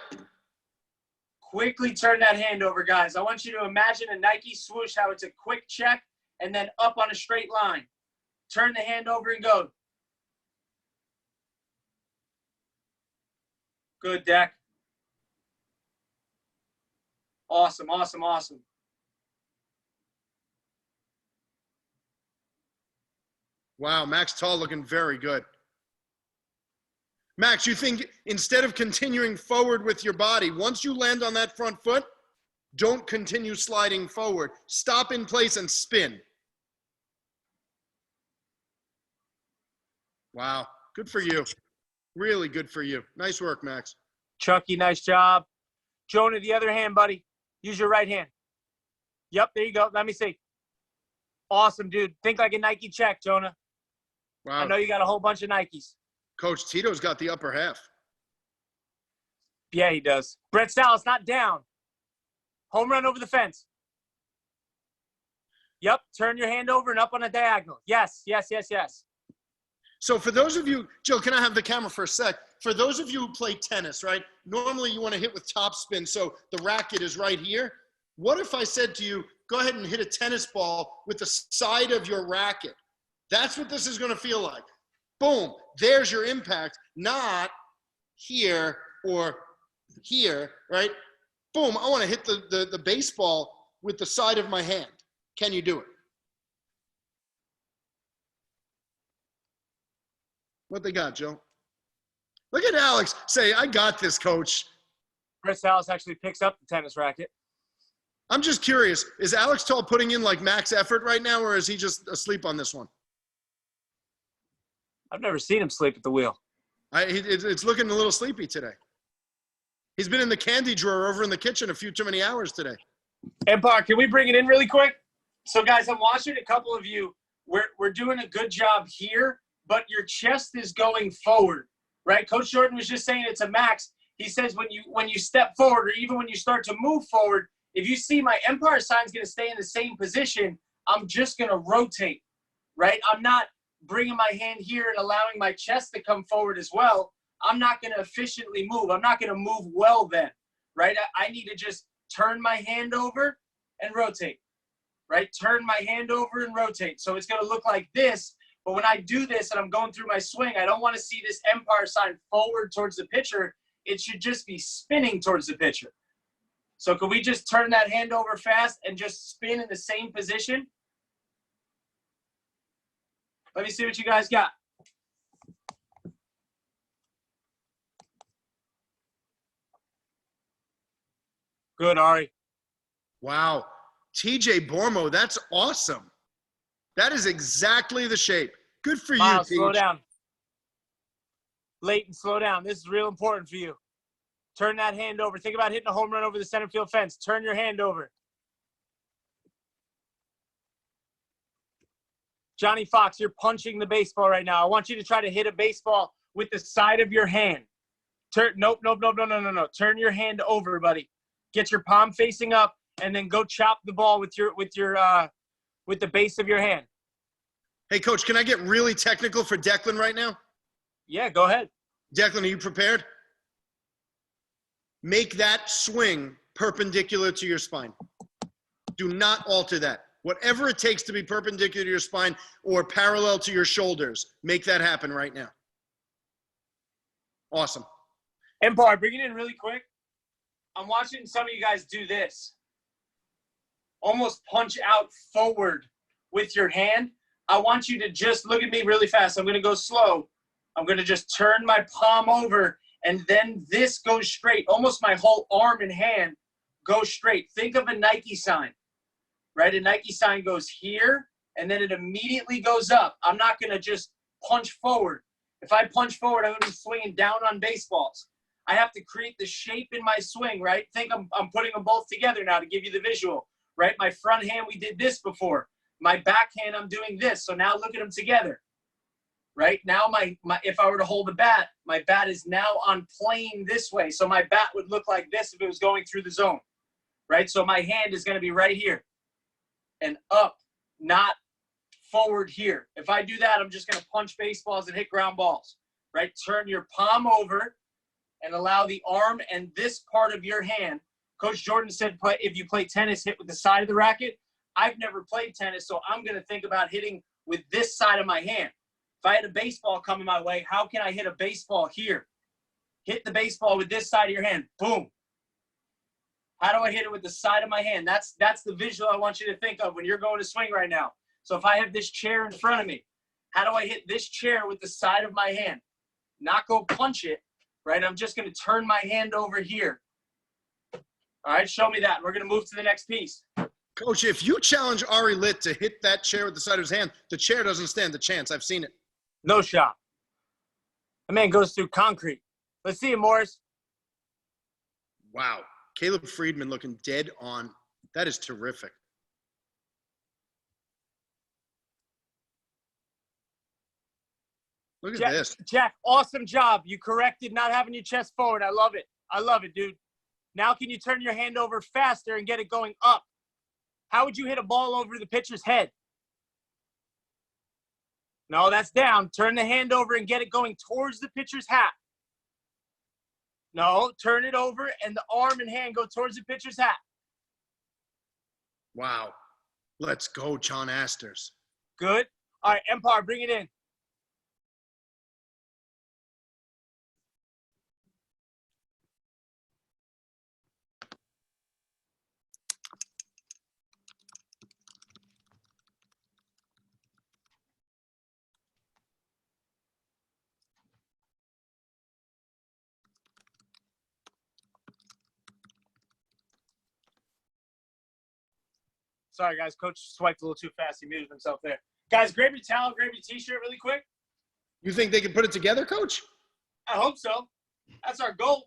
Quickly turn that hand over, guys. I want you to imagine a Nike swoosh, how it's a quick check and then up on a straight line. Turn the hand over and go. Good, Deck. Awesome, awesome, awesome. Wow, Max Tahl looking very good. Max, you think instead of continuing forward with your body, once you land on that front foot, don't continue sliding forward. Stop in place and spin. Wow, good for you. Really good for you. Nice work, Max. Chucky, nice job. Jonah, the other hand, buddy. Use your right hand. Yep, there you go. Let me see. Awesome, dude. Think like a Nike check, Jonah. Wow. I know you got a whole bunch of Nikes. Coach Tito's got the upper half. Yeah, he does. Brett Salas, not down. Home run over the fence. Yep, turn your hand over and up on a diagonal. Yes, yes, yes, yes. So for those of you, Jill, can I have the camera for a sec? For those of you who play tennis, right, normally you want to hit with top spin, so the racket is right here. What if I said to you, go ahead and hit a tennis ball with the side of your racket? That's what this is going to feel like. Boom, there's your impact, not here or here, right? Boom, I want to hit the baseball with the side of my hand. Can you do it? What they got, Joe? Look at Alex say, I got this, coach. Chris Alice actually picks up the tennis racket. I'm just curious, is Alex Tahl putting in like max effort right now, or is he just asleep on this one? I've never seen him sleep at the wheel. It's looking a little sleepy today. He's been in the candy drawer over in the kitchen a few too many hours today. Empire, can we bring it in really quick? So, guys, I'm watching a couple of you. We're doing a good job here, but your chest is going forward, right? Coach Jordan was just saying it's a max. He says when you step forward, or even when you start to move forward, if you see my Empire sign's going to stay in the same position, I'm just going to rotate, right? I'm not bringing my hand here and allowing my chest to come forward as well. I'm not going to efficiently move. I'm not going to move well then, right? I need to just turn my hand over and rotate, right? Turn my hand over and rotate. So it's going to look like this. But when I do this and I'm going through my swing, I don't want to see this Empire sign forward towards the pitcher. It should just be spinning towards the pitcher. So could we just turn that hand over fast and just spin in the same position? Let me see what you guys got. Good, Ari. Wow. TJ Bormo, that's awesome. That is exactly the shape. Good for Miles, you, slow Teach. down. Leighton, slow down. This is real important for you. Turn that hand over. Think about hitting a home run over the center field fence. Turn your hand over. Johnny Fox, you're punching the baseball right now. I want you to try to hit a baseball with the side of your hand. Nope. Turn your hand over, buddy. Get your palm facing up, and then go chop the ball with the base of your hand. Hey, Coach, can I get really technical for Declan right now? Yeah, go ahead. Declan, are you prepared? Make that swing perpendicular to your spine. Do not alter that. Whatever it takes to be perpendicular to your spine or parallel to your shoulders, make that happen right now. Awesome. Empire, bring it in really quick. I'm watching some of you guys do this. Almost punch out forward with your hand. I want you to just look at me really fast. I'm going to go slow. I'm going to just turn my palm over, and then this goes straight. Almost my whole arm and hand goes straight. Think of a Nike sign, right? A Nike sign goes here, and then it immediately goes up. I'm not going to just punch forward. If I punch forward, I'm going to be swinging down on baseballs. I have to create the shape in my swing, right? Think I'm putting them both together now to give you the visual, right? My front hand, we did this before. My back hand, I'm doing this. So now look at them together, right? Now if I were to hold a bat, my bat is now on plane this way. So my bat would look like this if it was going through the zone, right? So my hand is going to be right here and up, not forward here. If I do that, I'm just going to punch baseballs and hit ground balls, right? Turn your palm over and allow the arm and this part of your hand. Coach Jordan said, if you play tennis, hit with the side of the racket. I've never played tennis, so I'm going to think about hitting with this side of my hand. If I had a baseball coming my way, how can I hit a baseball here? Hit the baseball with this side of your hand. Boom. How do I hit it with the side of my hand? That's the visual I want you to think of when you're going to swing right now. So if I have this chair in front of me, how do I hit this chair with the side of my hand? Not go punch it, right? I'm just going to turn my hand over here. All right, show me that. We're going to move to the next piece. Coach, if you challenge Ari Litt to hit that chair with the side of his hand, the chair doesn't stand a chance. I've seen it. No shot. The man goes through concrete. Let's see it, Morris. Wow. Caleb Friedman looking dead on. That is terrific. Look at this. Jack, awesome job. You corrected not having your chest forward. I love it. I love it, dude. Now can you turn your hand over faster and get it going up? How would you hit a ball over the pitcher's head? No, that's down. Turn the hand over and get it going towards the pitcher's hat. No, turn it over and the arm and hand go towards the pitcher's hat. Wow. Let's go, John Asters. Good. All right, Empire, bring it in. Sorry, guys. Coach swiped a little too fast. He muted himself there. Guys, grab your towel, grab your T-shirt really quick. You think they can put it together, Coach? I hope so. That's our goal.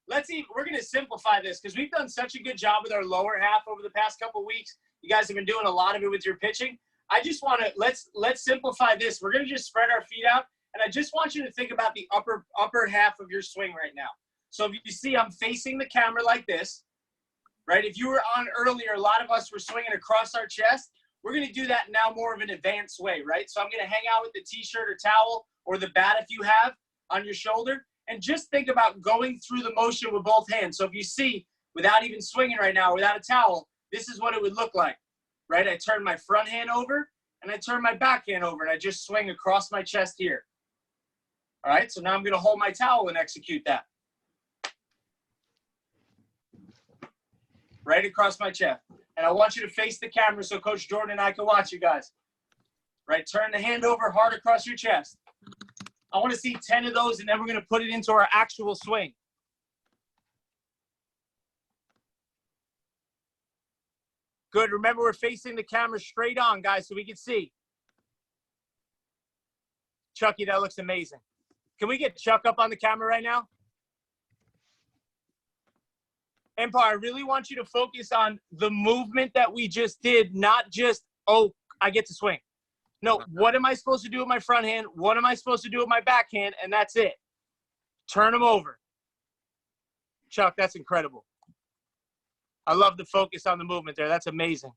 Let's see. We're going to simplify this because we've done such a good job with our lower half over the past couple of weeks. You guys have been doing a lot of it with your pitching. I just want to let's simplify this. We're going to just spread our feet out, and I just want you to think about the upper half of your swing right now. So if you see, I'm facing the camera like this, right? If you were on earlier, a lot of us were swinging across our chest. We're going to do that now more of an advanced way, right? So I'm going to hang out with the T-shirt or towel or the bat if you have on your shoulder, and just think about going through the motion with both hands. So if you see, without even swinging right now, without a towel, this is what it would look like, right? I turn my front hand over, and I turn my back hand over, and I just swing across my chest here. All right, so now I'm going to hold my towel and execute that. Right across my chest. And I want you to face the camera so Coach Jordan and I can watch you guys. Right, turn the hand over hard across your chest. I want to see 10 of those, and then we're going to put it into our actual swing. Good. Remember, we're facing the camera straight on, guys, so we can see. Chucky, that looks amazing. Can we get Chuck up on the camera right now? Empire, I really want you to focus on the movement that we just did, not just, oh, I get to swing. No, what am I supposed to do with my front hand? What am I supposed to do with my backhand? And that's it. Turn them over. Chuck, that's incredible. I love the focus on the movement there. That's amazing.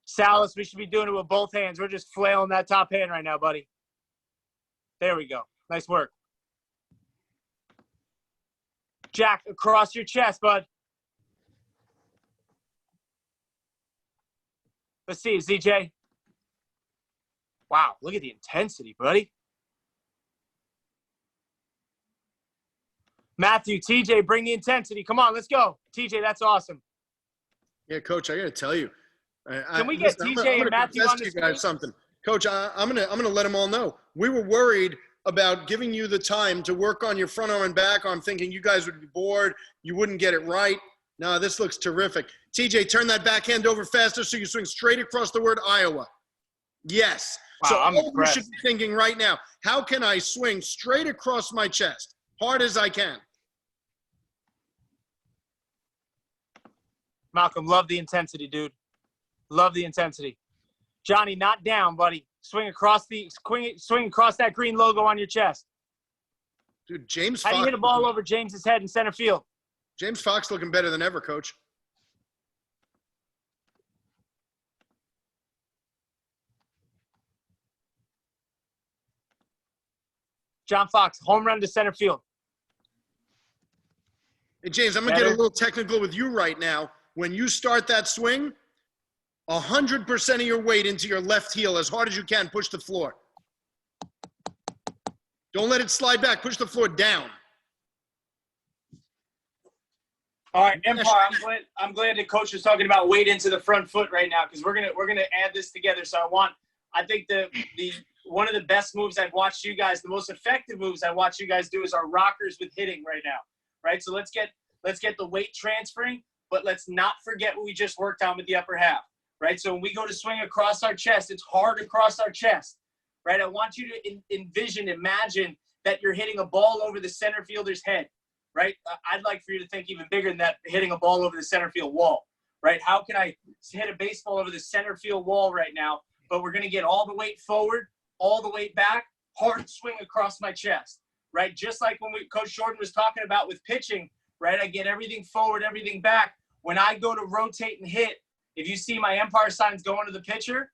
Salas, we should be doing it with both hands. We're just flailing that top hand right now, buddy. There we go. Nice work. Jack, across your chest, bud. Let's see, ZJ. Wow, look at the intensity, buddy. Matthew, TJ, bring the intensity. Come on, let's go. TJ, that's awesome. Yeah, Coach, I got to tell you. Can we get TJ and Matthew on the screen? Something. Coach, I'm gonna let them all know. We were worried about giving you the time to work on your front arm and back arm, thinking you guys would be bored, you wouldn't get it right. No, this looks terrific. TJ, turn that backhand over faster so you swing straight across the word Iowa. Yes. Wow, so I'm all impressed. you should be thinking right now, how can I swing straight across my chest, hard as I can? Malcolm, love the intensity, dude. Love the intensity. Johnny, not down, buddy. Swing across that green logo on your chest. Dude, James How Fox. do you hit a ball over James's head in center field? James Fox looking better than ever, Coach. John Fox, home run to center field. Hey, James, I'm going to get a little technical with you right now. When you start that swing, 100% of your weight into your left heel as hard as you can. Push the floor. Don't let it slide back. Push the floor down. All right, Empire. I'm glad the coach is talking about weight into the front foot right now because we're gonna add this together. So I think the one of the best moves I've watched you guys, the most effective moves I watch you guys do is our rockers with hitting right now. Right. So let's get the weight transferring, but let's not forget what we just worked on with the upper half. Right. So when we go to swing across our chest, it's hard across our chest. Right. I want you to imagine that you're hitting a ball over the center fielder's head. Right. I'd like for you to think even bigger than that, hitting a ball over the center field wall. Right. How can I hit a baseball over the center field wall right now? But we're going to get all the weight forward, all the weight back, hard swing across my chest. Right. Just like when Coach Jordan was talking about with pitching. Right. I get everything forward, everything back. When I go to rotate and hit, if you see my Empire signs going to the pitcher,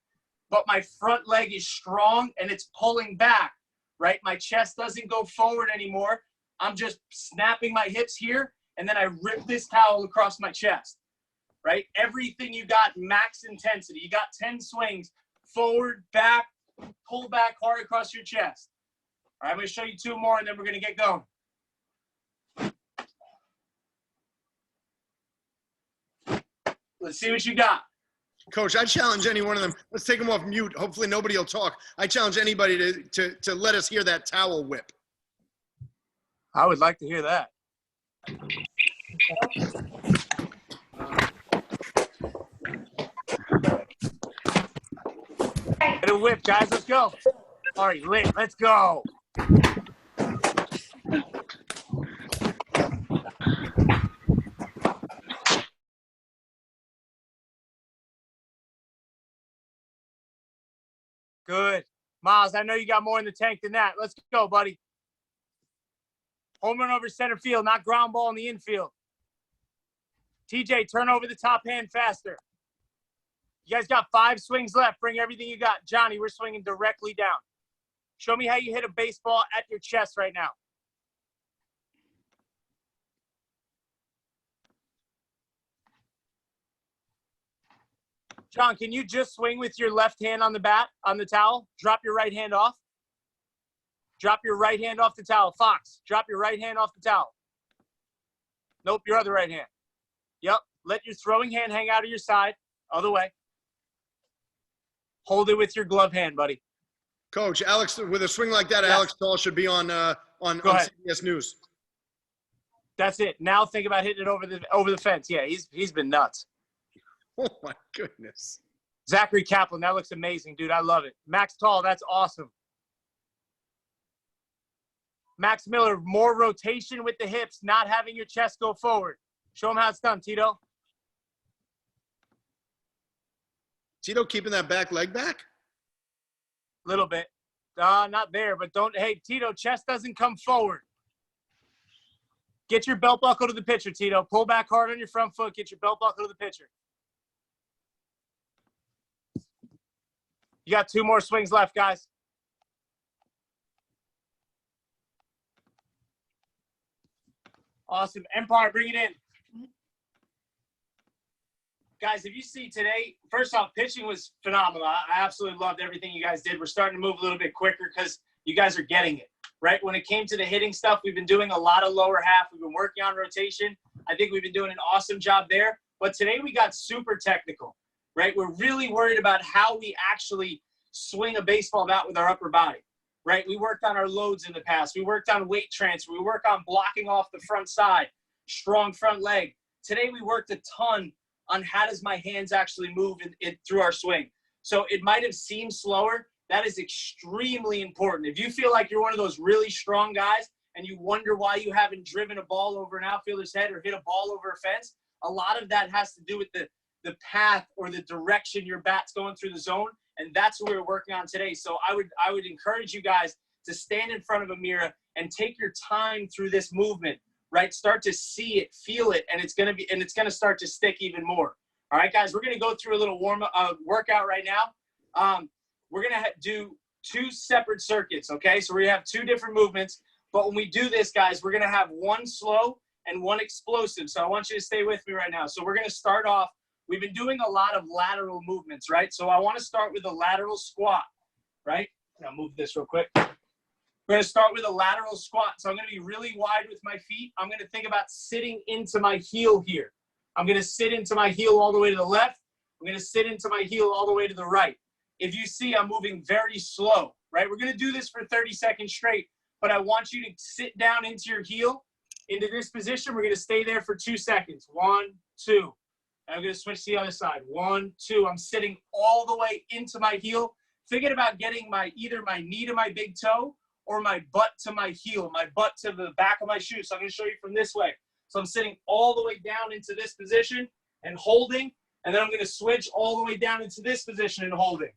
but my front leg is strong and it's pulling back, right? My chest doesn't go forward anymore. I'm just snapping my hips here, and then I rip this towel across my chest, right? Everything you got, max intensity. You got 10 swings, forward, back, pull back hard across your chest. All right, I'm going to show you two more, and then we're going to get going. Let's see what you got. Coach, I challenge any one of them. Let's take them off mute. Hopefully nobody will talk. I challenge anybody to let us hear that towel whip. I would like to hear that. little whip, guys. Let's go. All right, lit. Let's go. Good. Miles, I know you got more in the tank than that. Let's go, buddy. Home run over center field, not ground ball in the infield. TJ, turn over the top hand faster. You guys got 5 swings left. Bring everything you got. Johnny, we're swinging directly down. Show me how you hit a baseball at your chest right now. John, can you just swing with your left hand on the bat, on the towel? Drop your right hand off. Drop your right hand off the towel. Fox, drop your right hand off the towel. Nope, your other right hand. Yep, let your throwing hand hang out of your side. Other way. Hold it with your glove hand, buddy. Coach, Alex, with a swing like that, Yes. Alex Tahl should be on CBS News. That's it. Now think about hitting it over the fence. Yeah, he's been nuts. Oh, my goodness. Zachary Kaplan, that looks amazing, dude. I love it. Max Tahl, that's awesome. Max Miller, more rotation with the hips, not having your chest go forward. Show him how it's done, Tito. Tito keeping that back leg back? A little bit. Not there, but don't. Hey, Tito, chest doesn't come forward. Get your belt buckle to the pitcher, Tito. Pull back hard on your front foot. Get your belt buckle to the pitcher. You got 2 more swings left, guys. Awesome. Empire, bring it in. Guys, if you see today, first off, pitching was phenomenal. I absolutely loved everything you guys did. We're starting to move a little bit quicker because you guys are getting it, right? When it came to the hitting stuff, we've been doing a lot of lower half. We've been working on rotation. I think we've been doing an awesome job there. But today we got super technical, right? We're really worried about how we actually swing a baseball bat with our upper body, right? We worked on our loads in the past. We worked on weight transfer. We worked on blocking off the front side, strong front leg. Today we worked a ton on how does my hands actually move through our swing. So it might have seemed slower. That is extremely important. If you feel like you're one of those really strong guys and you wonder why you haven't driven a ball over an outfielder's head or hit a ball over a fence, a lot of that has to do with the path or the direction your bat's going through the zone. And that's what we're working on today. So I would encourage you guys to stand in front of a mirror and take your time through this movement, right? Start to see it, feel it, and it's gonna start to stick even more. All right, guys, we're gonna go through a little workout right now. We're gonna do 2 separate circuits, okay? So we're gonna have 2 different movements, but when we do this, guys, we're gonna have 1 slow and 1 explosive. So I want you to stay with me right now. So we're gonna start off. We've been doing a lot of lateral movements, right? So I want to start with a lateral squat, right? I'll move this real quick. We're going to start with a lateral squat. So I'm going to be really wide with my feet. I'm going to think about sitting into my heel here. I'm going to sit into my heel all the way to the left. I'm going to sit into my heel all the way to the right. If you see, I'm moving very slow, right? We're going to do this for 30 seconds straight, but I want you to sit down into your heel, into this position. We're going to stay there for 2 seconds. 1, 2. I'm going to switch to the other side. 1, 2. I'm sitting all the way into my heel. Thinking about getting either my knee to my big toe or my butt to my heel, my butt to the back of my shoe. So I'm going to show you from this way. So I'm sitting all the way down into this position and holding, and then I'm going to switch all the way down into this position and holding.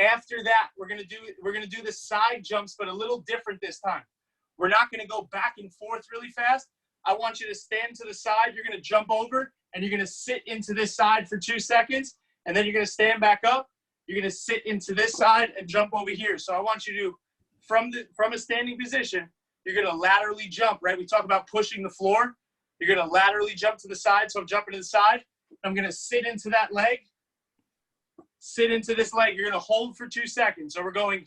After that, we're going to do the side jumps, but a little different this time. We're not going to go back and forth really fast. I want you to stand to the side. You're going to jump over, and you're going to sit into this side for 2 seconds, and then you're going to stand back up. You're going to sit into this side and jump over here. So I want you to, from a standing position, you're going to laterally jump, right? We talk about pushing the floor. You're going to laterally jump to the side. So I'm jumping to the side. I'm going to sit into that leg. Sit into this leg. You're going to hold for 2 seconds. So we're going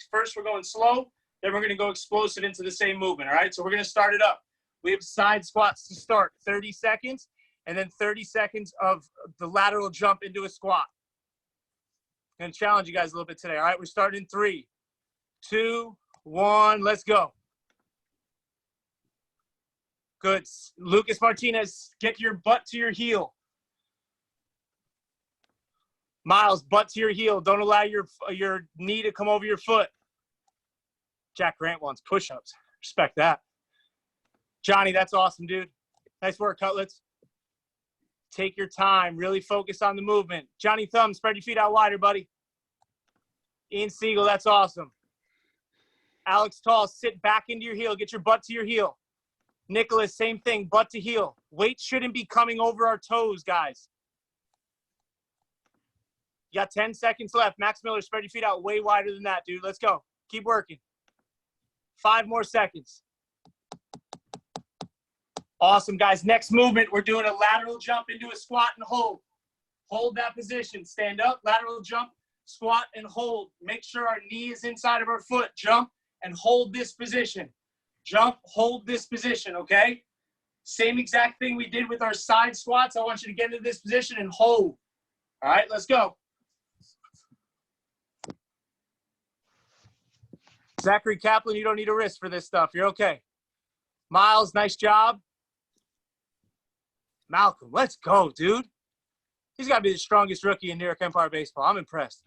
slow. Then we're going to go explosive into the same movement, all right? So we're going to start it up. We have side squats to start, 30 seconds, and then 30 seconds of the lateral jump into a squat. I'm going to challenge you guys a little bit today, all right? We're starting in 3, 2, 1, let's go. Good. Lucas Martinez, get your butt to your heel. Miles, butt to your heel. Don't allow your knee to come over your foot. Jack Grant wants push-ups. Respect that. Johnny, that's awesome, dude. Nice work, Cutlets. Take your time. Really focus on the movement. Johnny Thumb, spread your feet out wider, buddy. Ian Siegel, that's awesome. Alex Tahl, sit back into your heel. Get your butt to your heel. Nicholas, same thing, butt to heel. Weight shouldn't be coming over our toes, guys. You got 10 seconds left. Max Miller, spread your feet out way wider than that, dude. Let's go. Keep working. 5 more seconds. Awesome, guys. Next movement, we're doing a lateral jump into a squat and hold. Hold that position. Stand up, lateral jump, squat, and hold. Make sure our knee is inside of our foot. Jump and hold this position. Jump, hold this position, okay? Same exact thing we did with our side squats. I want you to get into this position and hold. All right, let's go. Zachary Kaplan, you don't need a wrist for this stuff. You're okay. Miles, nice job. Malcolm, let's go, dude. He's got to be the strongest rookie in New York Empire baseball. I'm impressed.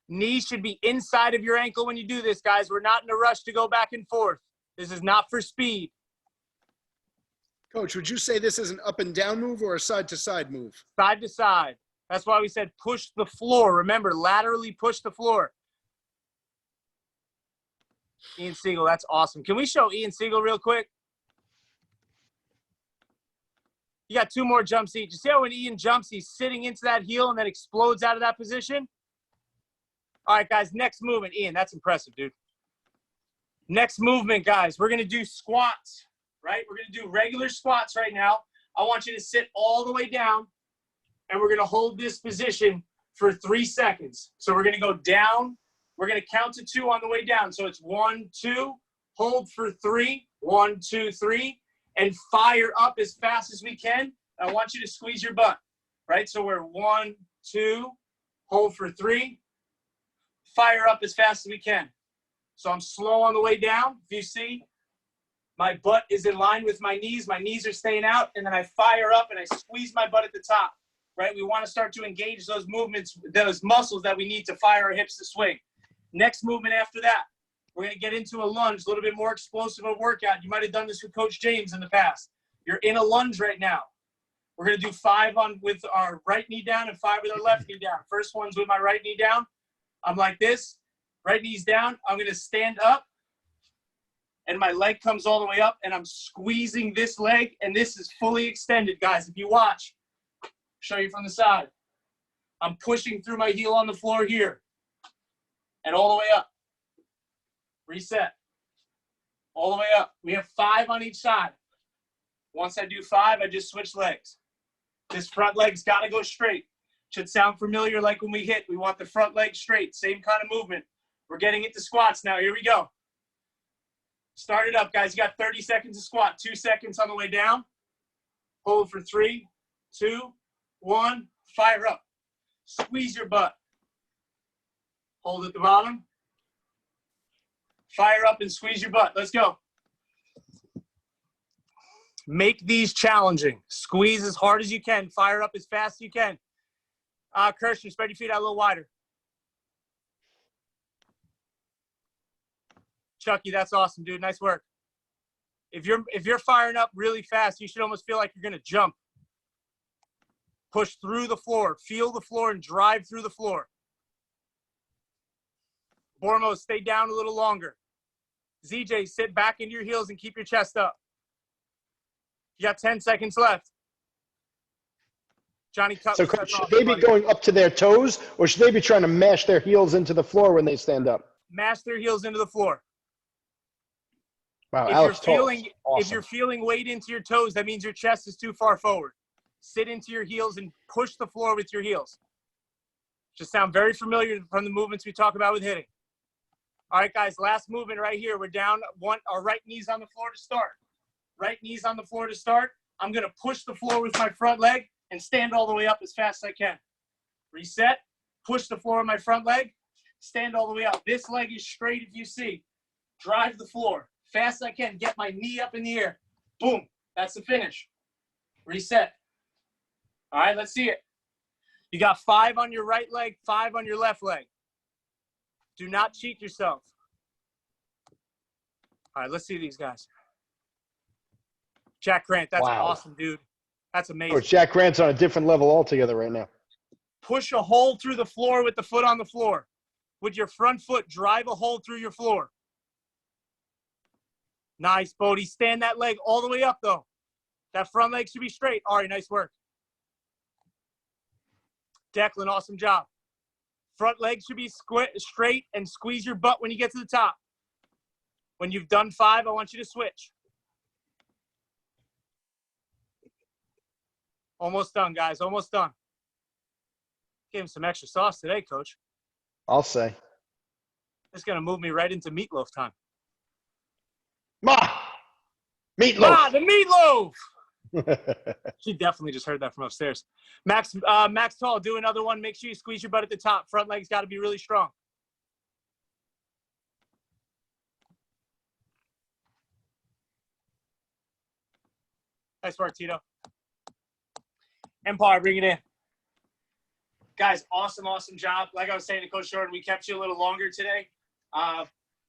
Knee should be inside of your ankle when you do this, guys. We're not in a rush to go back and forth. This is not for speed. Coach, would you say this is an up and down move or a side to side move? Side to side. That's why we said push the floor. Remember, laterally push the floor. Ian Siegel, that's awesome. Can we show Ian Siegel real quick? You got 2 more jumps each. You see how when Ian jumps, he's sitting into that heel and then explodes out of that position? All right, guys, next movement. Ian, that's impressive, dude. Next movement, guys. We're going to do squats, right? We're going to do regular squats right now. I want you to sit all the way down, and we're going to hold this position for 3 seconds. So we're going to go down. We're going to count to 2 on the way down. So it's 1, 2, hold for 3, 1, 2, 3, and fire up as fast as we can. I want you to squeeze your butt, right? So we're 1, 2, hold for 3, fire up as fast as we can. So I'm slow on the way down. If you see, my butt is in line with my knees are staying out, and then I fire up and I squeeze my butt at the top, right? We want to start to engage those movements, those muscles that we need to fire our hips to swing. Next movement after that, we're going to get into a lunge, a little bit more explosive of workout. You might have done this with Coach James in the past. You're in a lunge right now. We're going to do 5 with our right knee down and 5 with our left knee down. First one's with my right knee down. I'm like this, right knee's down. I'm going to stand up, and my leg comes all the way up, and I'm squeezing this leg, and this is fully extended, guys. If you watch, show you from the side. I'm pushing through my heel on the floor here. And all the way up. Reset. All the way up. We have 5 on each side. Once I do 5, I just switch legs. This front leg's got to go straight. Should sound familiar like when we hit. We want the front leg straight. Same kind of movement. We're getting into squats now. Here we go. Start it up, guys. You got 30 seconds to squat. 2 seconds on the way down. Hold for 3, 2, 1. Fire up. Squeeze your butt. Hold at the bottom. Fire up and squeeze your butt. Let's go. Make these challenging. Squeeze as hard as you can. Fire up as fast as you can. Kirsten, spread your feet out a little wider. Chucky, that's awesome, dude. Nice work. If you're firing up really fast, you should almost feel like you're going to jump. Push through the floor. Feel the floor and drive through the floor. Bormo, stay down a little longer. ZJ, sit back into your heels and keep your chest up. You got 10 seconds left. Johnny Cutler. So, Coach, should they be going up to their toes, or should they be trying to mash their heels into the floor when they stand up? Mash their heels into the floor. Wow, If you're feeling weight into your toes, that means your chest is too far forward. Sit into your heels and push the floor with your heels. Should sound very familiar from the movements we talk about with hitting. All right, guys, last movement right here. We're down one. Our right knee's on the floor to start. Right knee's on the floor to start. I'm going to push the floor with my front leg and stand all the way up as fast as I can. Reset. Push the floor with my front leg. Stand all the way up. This leg is straight if you see. Drive the floor. Fast as I can. Get my knee up in the air. Boom. That's the finish. Reset. All right, let's see it. You got 5 on your right leg, 5 on your left leg. Do not cheat yourself. All right, let's see these guys. Jack Grant, that's Wow. awesome, dude. That's amazing. Coach, Jack Grant's on a different level altogether right now. Push a hole through the floor with the foot on the floor. With your front foot, drive a hole through your floor. Nice, Bodie. Stand that leg all the way up, though. That front leg should be straight. Ari, nice work. Declan, awesome job. Front leg should be straight and squeeze your butt when you get to the top. When you've done 5, I want you to switch. Almost done, guys. Almost done. Gave him some extra sauce today, Coach. I'll say. It's going to move me right into meatloaf time. Ma! Meatloaf! Ah, the meatloaf! She definitely just heard that from upstairs. Max Tahl, do another one. Make sure you squeeze your butt at the top. Front leg's got to be really strong. Nice work, Tito. Empire, bring it in. Guys, awesome job. Like I was saying to Coach Jordan, we kept you a little longer today.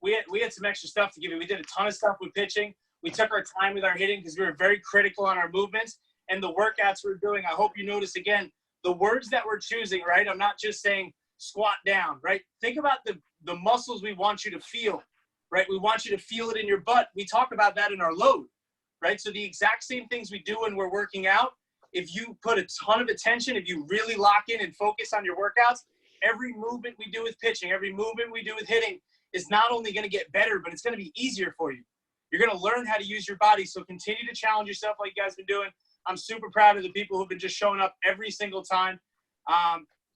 We had some extra stuff to give you. We did a ton of stuff with pitching. We took our time with our hitting because we were very critical on our movements and the workouts we're doing. I hope you notice, again, the words that we're choosing, right? I'm not just saying squat down, right? Think about the muscles we want you to feel, right? We want you to feel it in your butt. We talk about that in our load, right? So the exact same things we do when we're working out, if you put a ton of attention, if you really lock in and focus on your workouts, every movement we do with pitching, every movement we do with hitting is not only going to get better, but it's going to be easier for you. You're going to learn how to use your body. So continue to challenge yourself like you guys have been doing. I'm super proud of the people who've been just showing up every single time.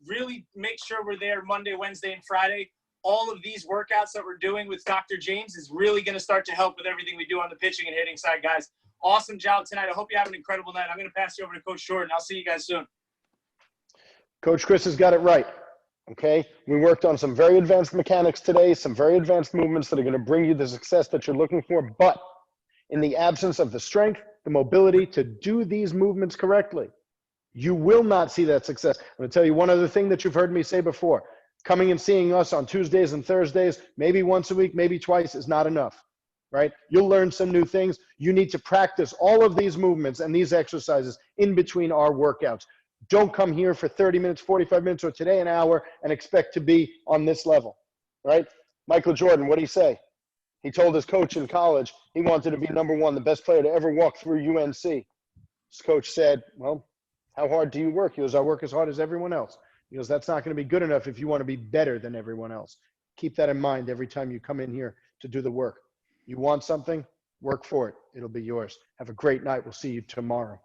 Really make sure we're there Monday, Wednesday, and Friday. All of these workouts that we're doing with Dr. James is really going to start to help with everything we do on the pitching and hitting side, guys. Awesome job tonight. I hope you have an incredible night. I'm going to pass you over to Coach Jordan. I'll see you guys soon. Coach Chris has got it right. Okay, we worked on some very advanced mechanics today, some very advanced movements that are going to bring you the success that you're looking for. But in the absence of the strength, the mobility to do these movements correctly, you will not see that success. I'm going to tell you one other thing that you've heard me say before. Coming and seeing us on Tuesdays and Thursdays, maybe once a week, maybe twice, is not enough, right? You'll learn some new things. You need to practice all of these movements and these exercises in between our workouts. Don't come here for 30 minutes, 45 minutes, or today an hour and expect to be on this level, right? Michael Jordan, what did he say? He told his coach in college he wanted to be #1, the best player to ever walk through UNC. His coach said, well, how hard do you work? He goes, I work as hard as everyone else. He goes, that's not going to be good enough if you want to be better than everyone else. Keep that in mind every time you come in here to do the work. You want something? Work for it. It'll be yours. Have a great night. We'll see you tomorrow.